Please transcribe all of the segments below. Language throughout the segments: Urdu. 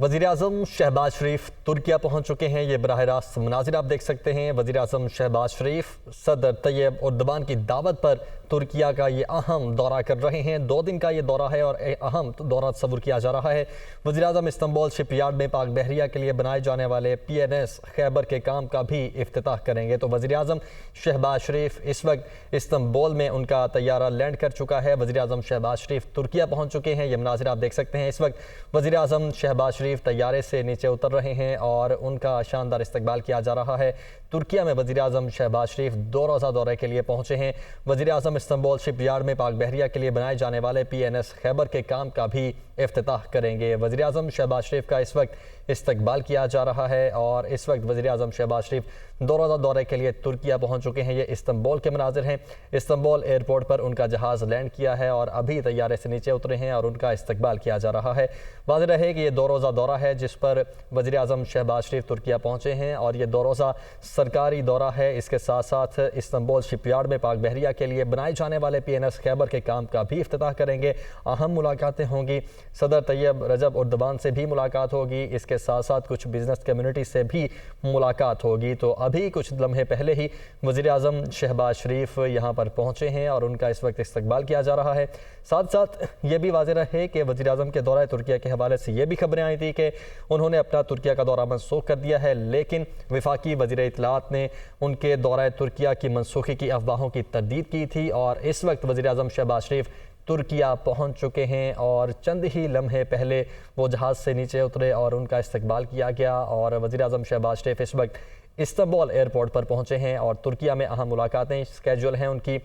وزیراعظم شہباز شریف ترکیہ پہنچ چکے ہیں۔ یہ براہ راست مناظر آپ دیکھ سکتے ہیں۔ وزیراعظم شہباز شریف صدر طیب اردوان کی دعوت پر ترکیہ کا یہ اہم دورہ کر رہے ہیں۔ 2 دن کا یہ دورہ ہے اور اہم دورہ تصور کیا جا رہا ہے۔ وزیراعظم استنبول شپ یارڈ میں پاک بحریہ کے لیے بنائے جانے والے PNS خیبر کے کام کا بھی افتتاح کریں گے۔ تو وزیراعظم شہباز شریف اس وقت استنبول میں ان کا طیارہ لینڈ کر چکا ہے۔ وزیراعظم شہباز شریف ترکیہ پہنچ چکے ہیں۔ یہ مناظر آپ دیکھ سکتے ہیں۔ اس وقت وزیراعظم شہباز شریف طیارے سے نیچے اتر رہے ہیں اور ان کا شاندار استقبال کیا جا رہا ہے۔ ترکیہ میں وزیراعظم شہباز شریف 2 روزہ دورے کے لیے پہنچے ہیں۔ وزیراعظم استنبول شپ یارڈ میں پاک بحریہ کے لیے بنائے جانے والے PNS خیبر کے کام کا بھی افتتاح کریں گے۔ وزیراعظم شہباز شریف کا اس وقت استقبال کیا جا رہا ہے اور اس وقت وزیراعظم شہباز شریف 2 روزہ دورے کے لیے ترکیہ پہنچ چکے ہیں۔ یہ استنبول کے مناظر ہیں۔ استنبول ایئرپورٹ پر ان کا جہاز لینڈ کیا ہے اور ابھی طیارے سے نیچے اترے ہیں اور ان کا استقبال کیا جا رہا ہے۔ واضح رہے کہ یہ 2 روزہ دورہ ہے جس پر وزیراعظم شہباز شریف ترکیہ پہنچے ہیں اور یہ 2 روزہ سرکاری دورہ ہے۔ اس کے ساتھ ساتھ استنبول شپ یارڈ میں پاک بحریہ کے لیے بنائے جانے والے PNS خیبر کے کام کا بھی افتتاح کریں گے۔ اہم ملاقاتیں ہوں گی۔ صدر طیب رجب اردوان سے بھی ملاقات ہوگی۔ اس کے ساتھ ساتھ کچھ بزنس کمیونٹی سے بھی ملاقات ہوگی۔ تو ابھی کچھ لمحے پہلے ہی وزیراعظم شہباز شریف یہاں پر پہنچے ہیں اور ان کا اس وقت استقبال کیا جا رہا ہے۔ ساتھ ساتھ یہ بھی واضح رہے کہ وزیراعظم کے دورہ ترکیہ کے حوالے سے یہ بھی خبریں آئی تھی کہ انہوں نے اپنا ترکیہ کا دورہ منسوخ کر دیا ہے، لیکن وفاقی وزیر اطلاعات نے ان کے دورہ ترکیہ کی منسوخی کی افواہوں کی تردید کی تھی اور اس وقت وزیراعظم شہباز شریف ترکیہ پہنچ چکے ہیں اور چند ہی لمحے پہلے وہ جہاز سے نیچے اترے اور ان کا استقبال کیا گیا اور وزیراعظم شہباز شریف اس وقت استنبول ایئرپورٹ پر پہنچے ہیں اور ترکیہ میں اہم ملاقاتیں اسکیجول ہیں ان کی۔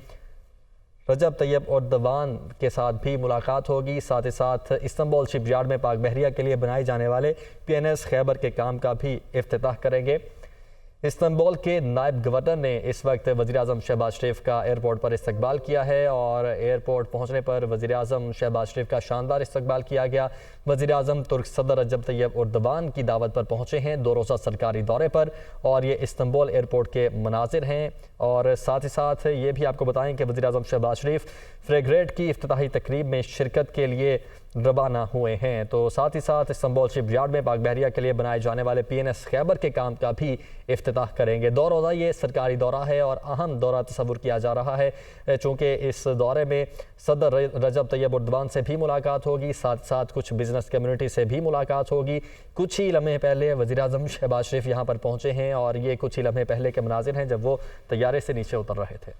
رجب طیب اردوان کے ساتھ بھی ملاقات ہوگی، ساتھ ہی ساتھ استنبول شپ یارڈ میں پاک بحریہ کے لیے بنائے جانے والے PNS خیبر کے کام کا بھی افتتاح کریں گے۔ استنبول کے نائب گورنر نے اس وقت وزیراعظم شہباز شریف کا ایئرپورٹ پر استقبال کیا ہے اور ایئرپورٹ پہنچنے پر وزیراعظم شہباز شریف کا شاندار استقبال کیا گیا۔ وزیراعظم ترک صدر رجب طیب اردوان کی دعوت پر پہنچے ہیں 2 روزہ سرکاری دورے پر اور یہ استنبول ایئرپورٹ کے مناظر ہیں اور ساتھ ہی ساتھ یہ بھی آپ کو بتائیں کہ وزیراعظم شہباز شریف فریگیٹ کی افتتاحی تقریب میں شرکت کے لیے روانہ ہوئے ہیں۔ تو ساتھ ہی ساتھ استنبول شپ یارڈ میں پاک بحریہ کے لیے بنائے جانے والے PNS خیبر کے کام کا بھی افتتاح کریں گے۔ 2 روزہ یہ سرکاری دورہ ہے اور اہم دورہ تصور کیا جا رہا ہے چونکہ اس دورے میں صدر رجب طیب اردوان سے بھی ملاقات ہوگی، ساتھ ساتھ کچھ بزنس کمیونٹی سے بھی ملاقات ہوگی۔ کچھ ہی لمحے پہلے وزیراعظم شہباز شریف یہاں پر پہنچے ہیں اور یہ کچھ ہی لمحے پہلے کے مناظر ہیں جب وہ طیارے سے نیچے اتر رہے تھے۔